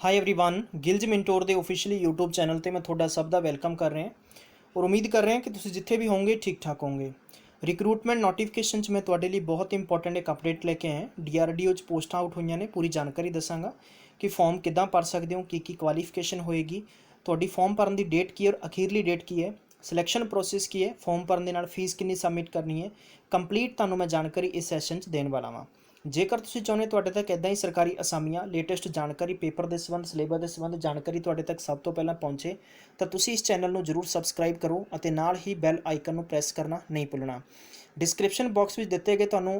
Hi everyone, गिल्ज मिंटोर ਦੇ officially YouTube channel ਤੇ मैं ਤੁਹਾਡਾ ਸਭ ਦਾ ਵੈਲਕਮ कर रहे हैं और उम्मीद कर रहे हैं कि ਤੁਸੀਂ ਜਿੱਥੇ ਵੀ ਹੋਵੋਗੇ ठीक ठाक होंगे। रिक्रूटमेंट नोटिफिकेशन च मैं ਤੁਹਾਡੇ ਲਈ बहुत इंपॉर्टेंट एक अपडेट लेके आया। DRDO च पोस्टां आउट ਹੋਈਆਂ ਨੇ, पूरी जानकारी दसांगा कि फॉर्म किद्दां भर सकते हो, की क्वालिफिकेशन होएगी, ਤੁਹਾਡੀ फॉर्म भरन की डेट की और अखीरली डेट की है, सिलेक्शन प्रोसेस की है, फॉर्म भरन दे नाल फीस कितनी सबमिट करनी है, कंप्लीट तुहानूं मैं जानकारी इस सैशन च देण वाला वां। जेकर तुसीं चाहुंदे तुहाडे तक इदां ही सरकारी असामियां लेटेस्ट जानकारी पेपर के संबंध सिलेबस के संबंध जानकारी तुहाडे तक सब तो पहलां पहुंचे तो तुसीं इस चैनल नूं जरूर सबसक्राइब करो और नाल ही बैल आइकन नूं प्रेस करना नहीं भुलना। डिस्क्रिप्शन बॉक्स में दिते गए तुहानूं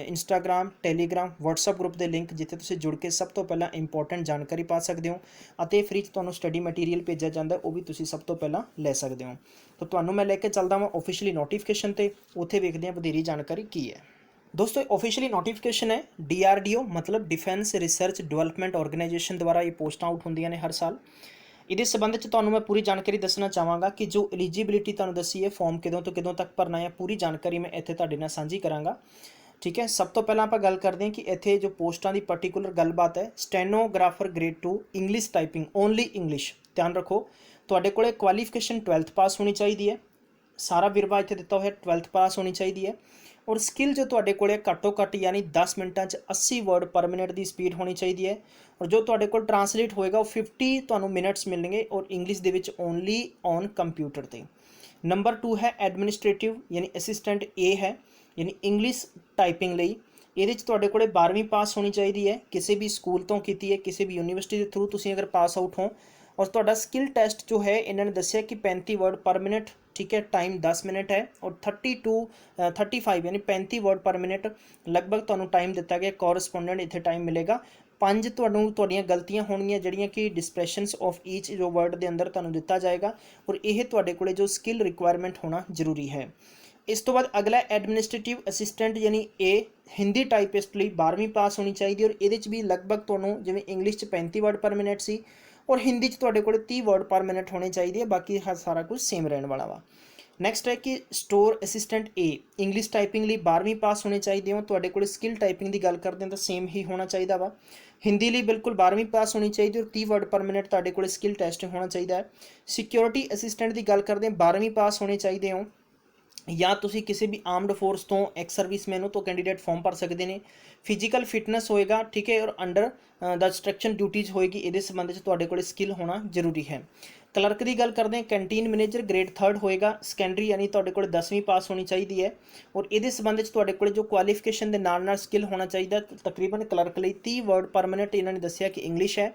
इंस्टाग्राम टैलीग्राम व्हाट्सएप ग्रुप के लिंक जिथे तुसीं जुड़ के सब तो पहलां इंपॉर्टेंट जानकारी पा सकते हो और फ्री च तुहानूं स्टडी मटीरियल भेजा जाता है, वो भी तुसीं सब तो पहलां लै सकते हो। तो तुहानूं मैं लैके चलदा वां ऑफिशियली नोटिफिकेशन ते, उत्थे वेखदे हां वधेरी जानकारी की है। दोस्तों ऑफिशियली नोटिफिकेशन है DRDO मतलब डिफेंस रिसर्च डेवलपमेंट ऑर्गेनाइजेशन द्वारा ये पोस्टां आउट होंदियां ने हर साल। ये संबंध च तुहानूं मैं पूरी जानकारी दसना चाहांगा कि जो एलिजिबिलिटी तुहानूं दसी है फॉर्म किदों तो किदों तक भरना है, पूरी जानकारी मैं इत्थे तुहाडे नाल सांझी करांगा। ठीक है, सब तो पहलां आपां गल करदे हां कि इत्थे जो पोस्टां की पर्टिकुलर गलबात है। Stenographer grade 2 English typing only English, ध्यान रखो तुहाडे कोले क्वालिफिकेशन 12th पास होनी चाहिए है, सारा विरवा इत्थे दिता होया 12th पास होनी चाहिए है और स्किल जो तुहाडे कोले घट्टो घट्ट यानी 10 मिनटां 80 वर्ड पर मिनट की स्पीड होनी चाहिए है और जो तुहाडे कोल ट्रांसलेट होएगा वो 50 तुहानूं मिनट्स मिलणगे और English they which only on computer ते। नंबर 2 है एडमिनिस्ट्रेटिव यानी असिस्टेंट ए है, यानी इंग्लिश टाइपिंग लई ये तुहाडे कोले 12वीं पास होनी चाहिए है, किसी भी स्कूल तो कीती है, किसी भी यूनीवर्सिटी के थ्रू तुसीं अगर पास आउट हो और तुहाडा स्किल टेस्ट जो है इन्होंने दस्सिया कि 35 वर्ड पर मिनट, ठीक है, टाइम 10 मिनट है और 35 यानी 35 वर्ड पर मिनट लगभग तुहानूं टाइम दिता गया। कॉरस्पोंडेंट इत्थे टाइम मिलेगा। 5 तुहाडियां गलतियां होणगियां जिहड़ियां कि डिस्प्रैशनस ऑफ ईच जो वर्ड के अंदर तुहानूं दिता जाएगा और यह तुहाडे कोले जो स्किल रिक्वायरमेंट होना जरूरी है। इस तो बाद अगला एडमिनिस्ट्रेटिव असिस्टेंट यानी ए हिंदी टाइपिस्ट लिए 12वीं पास होनी चाहिए और ये भी लगभग तुहानूं जिवें इंग्लिश 35 वर्ड पर मिनट सी और हिंदी तुहाडे कोले 30 वर्ड पर मिनट होने चाहिए, बाकी हर सारा कुछ सेम रहने वाला वा। नैक्सट है कि स्टोर असिस्टेंट ए इंग्लिश टाइपिंग लिए 12वीं पास होने चाहिए हो, तुहाडे कोले स्किल टाइपिंग की गल करते हैं तो सेम ही होना चाहिए वा। हिंदी लिए बिल्कुल 12वीं पास होनी चाहिए और 30 वर्ड पर मिनट तुहाडे कोले स्किल टेस्ट होना चाहिए है। सिक्योरिटी असिस्टेंट की गल करते हैं 12वीं पास होने चाहिए हो या तुसी किसी भी आर्मड फोर्स तो एक्स सर्विसमैन हो तो कैंडीडेट फॉर्म भर सकते हैं। फिजिकल फिटनेस होएगा, ठीक है, और अंडर द इंस्ट्रक्शन ड्यूटीज़ होएगी, ये संबंध में तुहाडे कोले स्किल होना जरूरी है। क्लर्क की गल करते हैं कैंटीन मैनेजर ग्रेड 3 होएगा, सकैंडरी यानी तुहाडे कोले 10वीं पास होनी चाहिए है और ये संबंध में तुहाडे कोले जो क्वालिफिकेशन के नाल स्किल होना चाहिए। तकरीबन क्लर्क लिए 30 वर्ड पर मिनट इन्होंने दसिया कि इंग्लिश है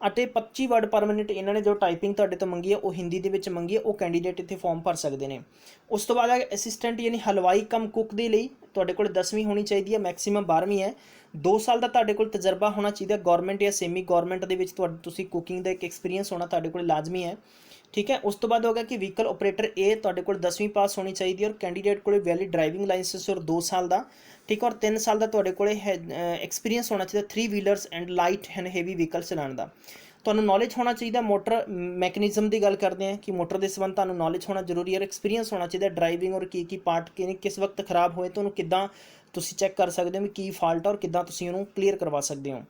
और 25 वर्ड पर मिनट इन्होंने जो टाइपिंग तुहाडे तो मंगी है वो हिंदी के विच मंगी है, वो कैंडीडेट इत्थे फॉर्म भर सकते हैं। उस तो बाद असिस्टेंट यानी हलवाई कम कुक के लिए तुहाडे कोल 10वीं होनी चाहिए है, मैक्सीमम 12वीं है। 2 साल का तुहाडे कोल तजर्बा होना चाहिए, गौरमेंट या सेमी गौरमेंट के विच तुसीं कुकिंग का एक एक्सपीरियंस होना तुहाडे कोल लाजमी है। ठीक है, उस तो बाद होगा कि व्हीकल ऑपरेटर ए तुहाडे कोल 10वीं पास होनी चाहिए और कैंडीडेट को वैलिड ड्राइविंग लाइसेंस और 2 साल का, ठीक है, और 3 साल का तुहाडे कोल एक्सपीरियंस होना चाहिए 3 wheelers and light and heavy vehicle चलाने का। तुहानूं नॉलेज होना चाहिए मोटर मैकेनिज्म की गल करते हैं कि मोटर के संबंध तुहानूं नॉलेज होना जरूरी है और एक्सपीरियंस होना चाहिए ड्राइविंग और की पार्ट किस वक्त खराब होए तो उन्होंने किद्दां तुसीं चैक कर सकते हो भी की फाल्ट है और किद्दां तुसीं उन्होंने क्लीयर करवा सकते हो।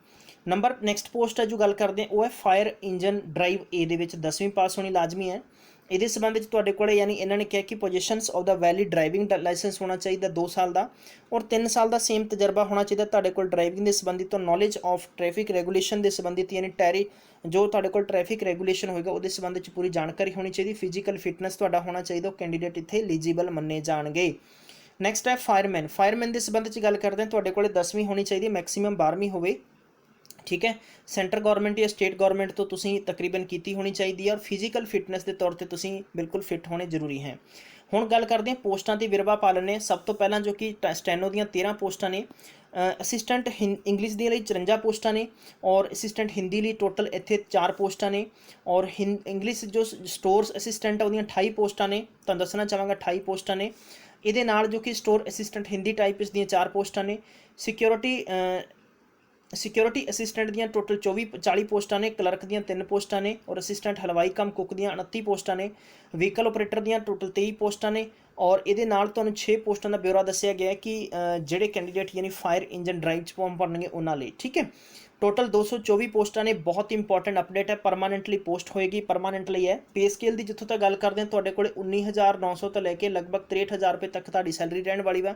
नंबर नैक्सट पोस्ट है जो गल करते हैं वो है फायर इंजन ड्राइव ए दे विच 10वीं पास होनी लाजमी है। ये संबंध तुहाडे कोले यानी इन्होंने कहा कि positions of the valid driving licence होना चाहिए 2 साल का और 3 साल का सेम तजर्बा होना चाहिए तुहाडे कोल ड्राइविंग के संबंधित तो नॉलेज ऑफ ट्रैफिक रेगूलेशन के संबंधित यानी टैरी जो तुहाडे कोल ट्रैफिक रेगूलेशन होएगा वो संबंध में पूरी जानकारी होनी चाहिए। फिजिकल फिटनेस तुहाडा होना चाहिए, कैंडीडेट इत्थे एलिजिबल मन्ने जाणगे। नैक्सट है फायरमैन, फायरमैन के संबंध में गल करते हैं तुहाडे कोले 10वीं होनी चाहिए, मैक्सीमम 12वीं होवे, ठीक है, सेंटर गौरमेंट या स्टेट गौरमेंट तो तुसीं तकरीबन की होनी चाहिए और फिजिकल फिटनेस के तौर पर तुसीं बिल्कुल फिट होने जरूरी है। हुण गल करते हैं पोस्टां की विरवा पा लैने। सब तो पहला जो कि स्टैनो दी 13 पोस्टां ने, असिस्टेंट इंग्लिश के लिए 54 पोस्टां ने और असिस्टेंट हिंदी लिए टोटल इत्थे 4 पोस्टां ने और इंग्लिश जो स्टोर्स असिस्टेंट है वो 28 पोस्टां ने, तुहानूं दसना चाहांगा 28 पोस्टां ने। ये नाल जो कि स्टोर असिस्टेंट हिंदी टाइपिस्ट दी 4 पोस्टां ने। सिक्योरिटी असिस्टेंट दियाँ टोटल 40 पोस्टां ने, क्लर्क दियाँ 3 पोस्टां ने और असिस्टेंट हलवाई कम कुक दियाँ 29 पोस्टां ने। व्हीकल ऑपरेटर दियाँ टोटल 23 पोस्टां ने और ये 6 पोस्टां का ब्यौरा दसिया गया है कि जोड़े कैंडीडेट यानी फायर इंजन ड्राइव फॉर्म भरनगे उन्होंने लिए, ठीक है। टोटल 224 पोस्टां ने, बहुत इंपॉर्टेंट अपडेट है। परमानेंटली पोस्ट होएगी, परमानेंटली है। पे स्केल की जितों तक गल करते हैं, तुहाडे कोले 19,900 तो लैके लगभग 63,000 रुपये तक तुहाडी सैलरी रहने वाली वा।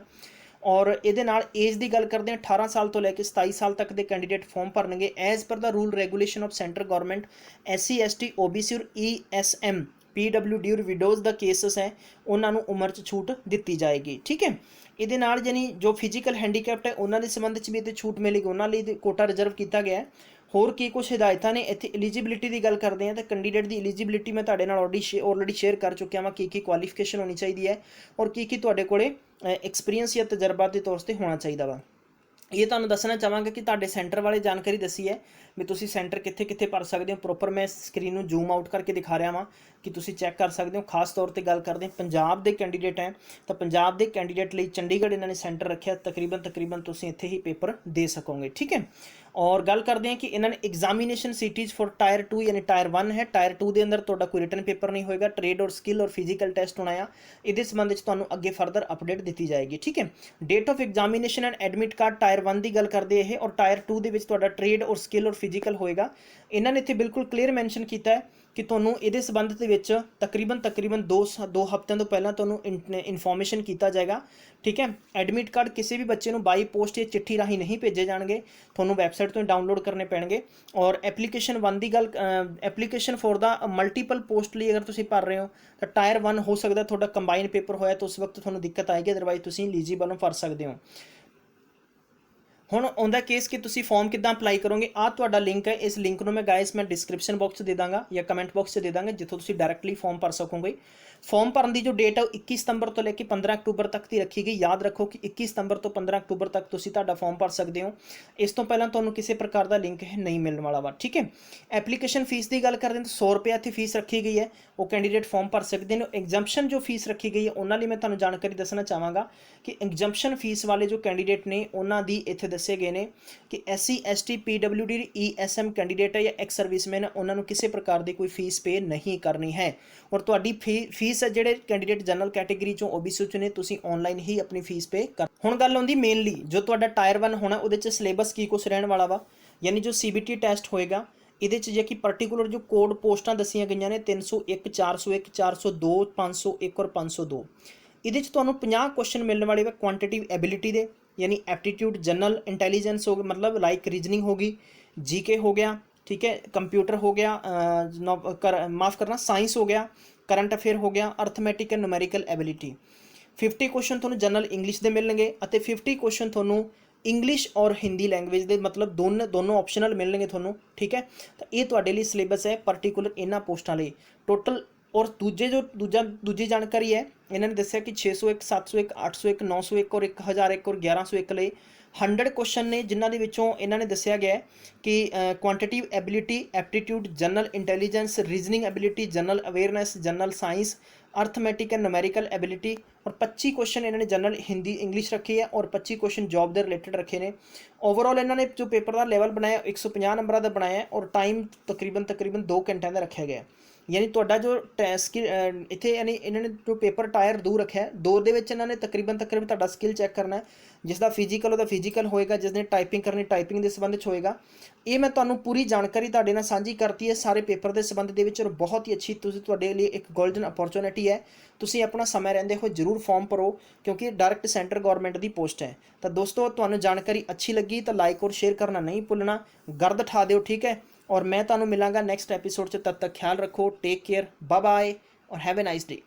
और ये एज की गल करते हैं, 18 साल तो लैके 27 साल तक के कैंडीडेट फॉर्म भरनगे as per the rule regulation of central government. SC ST OBC और ESM PWD और विडोज़ द केसेस है, उन्होंने उम्र च छूट दी जाएगी। ठीक है, ये यानी जो फिजिकल हैंडीकैप्ट है उन्होंने संबंध भी ये छूट मिलेगी, उन्होंने कोटा रिजर्व किया गया है। होर की कुछ हिदायत ने इतने एलिजिबिलिटी की गल करते हैं तो कैंडीडेट की एलिजिबिलिटी मैं तुहाडे नाल ऑलरेडी शेयर कर चुकिया वा की क्वालिफिकेशन होनी चाहिए है और की तुहाडे कोले एक्सपीरियंस या तजर्बा के तौर पर होना चाहिए वा। ये तुहानूं दसना चाहांगा कि तुहाडे सेंटर वाले जानकारी दसी है भी तुसीं सेंटर कित्थे कित्थे भर सकते हो। प्रॉपर मैं स्क्रीन में जूम आउट करके दिखा रहा हाँ कि तुसीं चैक कर सकते हो। खास तौर पर गल करते हैं पंजाब के कैंडीडेट हैं तो पंजाब के कैंडीडेट लिए चंडीगढ़ इन्होंने सेंटर रखा, तकरीबन तुसीं इत्थे ही पेपर दे सकोगे। ठीक है, और गल करते हैं कि इन्होंने एग्जामिनेशन सिटीज़ फॉर टायर 2 यानी टायर 1 है। टायर 2 के अंदर तुहाडा कोई रिटन पेपर नहीं होएगा, ट्रेड और स्किल और फिजिकल टेस्ट होना है। इस संबंध में तुहानूं अगे फर्दर अपडेट दी जाएगी। ठीक है, date of examination and admit card tier 1 की गल करते हैं और टायर 2 के ट्रेड और स्किल और फिजिकल होएगा। इन्होंने इत्थे बिल्कुल क्लीयर मैंशन किया है कि तुहानूं इहदे संबंध दे विच तकरीबन दो हफ्तों तो पहला तुहानूं इन्फॉर्मेशन किया जाएगा। ठीक है, एडमिट कार्ड किसी भी बच्चे नूं बाई पोस्ट या चिट्ठी राही नहीं भेजे जाएंगे, तुहानूं वैबसाइट तो डाउनलोड करने पैणगे। और एप्लीकेशन 1 की गल, application for the multiple post लिए अगर तुसीं भर रहे हो तो टायर 1 हो सकता तुहाडा कंबाइन पेपर होया तो उस वक्त तुहानूं दिक्कत आएगी, अदरवाइज तुसीं एलीजिबल भर सकते हो। हुण आउंदा केस कि तुसीं फॉर्म किद्दां अपलाई करोगे, आ तुहाडा लिंक है, इस लिंक में गाइस मैं डिस्क्रिप्शन बॉक्स दे दांगा या कमेंट बॉक्स दे दांगा जिथों तुसीं डायरैक्टली फॉर्म भर सकोगे। फॉर्म भरने की जो डेट है 21 सितंबर तो लेकर 15 अक्टूबर तक की रखी गई। याद रखो कि 21 सितंबर तो 15 अक्टूबर तक तुसीं तुहाडा फॉर्म भर सकते हो। इस तो पहला तुहानूं किसी प्रकार का लिंक नहीं मिलने वाला वा। ठीक है, एप्लीकेशन फीस की गल करते हैं तो 100 रुपया इत्थे फीस रखी गई है, वो कैंडीडेट फॉर्म भर सकते हैं। एग्जम्पशन जो फीस रखी गई है उन्होंने मैं तुहानूं जानकारी दसना चाहांगा कि एग्जम्पशन फीस वाले जो कैंडीडेट ने उन्हों की इत्थे दसे गए हैं कि SC ST PWD ESM candidate है या एक्स सर्विसमैन, उन्होंने किसी प्रकार की कोई फीस पे नहीं करनी है। और तुहाडी फीस है जिहड़े कैंडीडेट जनरल कैटेगरी चों OBC चों ने तुसीं ऑनलाइन ही अपनी फीस पे कर। हुण गल आउंदी मेनली जो तुहाडा टायर 1 होना उहदे च सिलेबस की कुछ रहने वाला वा, यानी जो CBT टेस्ट होएगा इहदे च जे कि पर्टिकुलर जो कोड पोस्टां दसियां गईयां ने 301 401 402 501 और 502, इहदे च तुहानूं 50 क्वेश्चन मिलने वाले वा क्वांटिटिव एबिलिटी दे, यानी एप्टीट्यूड जनरल इंटैलीजेंस हो, मतलब लाइक रीजनिंग होगी, GK हो गया, ठीक है, कंप्यूटर हो गया, माफ़ करना साइंस हो गया, करंट अफेयर हो गया, arithmetic and numerical ability. 50 question तुहानूं जनरल इंग्लिश के मिलणगे और 50 क्वेश्चन तुहानूं इंग्लिश और हिंदी लैंग्वेज के, मतलब दोनों ऑप्शनल मिलणगे तुहानूं। ठीक है, तो ये तुहाडे लई सिलेबस है पर्टिकुलर इन्हां पोस्टां लई टोटल। और दूजी जानकारी है इन्होंने दसिया कि 601 701 801 901 और 1001 और 1101 लिए 100 क्वेश्चन ने, जिन्हों के विचों इन्होंने दसिया गया है कि quantitative ability, aptitude, general intelligence, reasoning ability, general awareness, general science, arithmetic and numerical ability. और 25 क्वेश्चन इन्होंने जनरल हिंदी इंग्लिश रखी है और 25 क्वेश्चन जॉब के रिलेटेड रखे हैं। ओवरऑल इन्होंने जो पेपर का लेवल बनाया 150 नंबर का बनाया है और टाइम तकरीबन 2 घंटे का रखा गया। यानी तुहाडा जो स्किल इत्थे यानी इन्होंने जो पेपर टायर 2 रखा है, 2 दे विच इन्होंने तकरीबन तुहाडा स्किल चैक करना है, जिसका फिजिकल वह फिजिकल होएगा, जिसने टाइपिंग करनी टाइपिंग के संबंध में होएगा। ये मैं तुहानूं पूरी जानकारी तुहाडे नाल साझी करती है सारे पेपर के संबंध दे विच और बहुत ही अच्छी तुहाडे लिए एक गोल्डन अपॉर्चुनिटी है। तुसीं अपना समय रहिंदे हो जरूर फॉर्म भरो क्योंकि डायरैक्ट सेंटर गवर्नमेंट की पोस्ट है। तो दोस्तों तुहानूं जानकारी अच्छी लगी तो लाइक और शेयर करना नहीं भुलना, गर्द ठा दिओ। ठीक है, और मैं तुहानूं मिलांगा नैक्सट एपीसोड च, तब तक ख्याल रखो, टेक केयर, बाय बाय और हैव ए नाइस डे।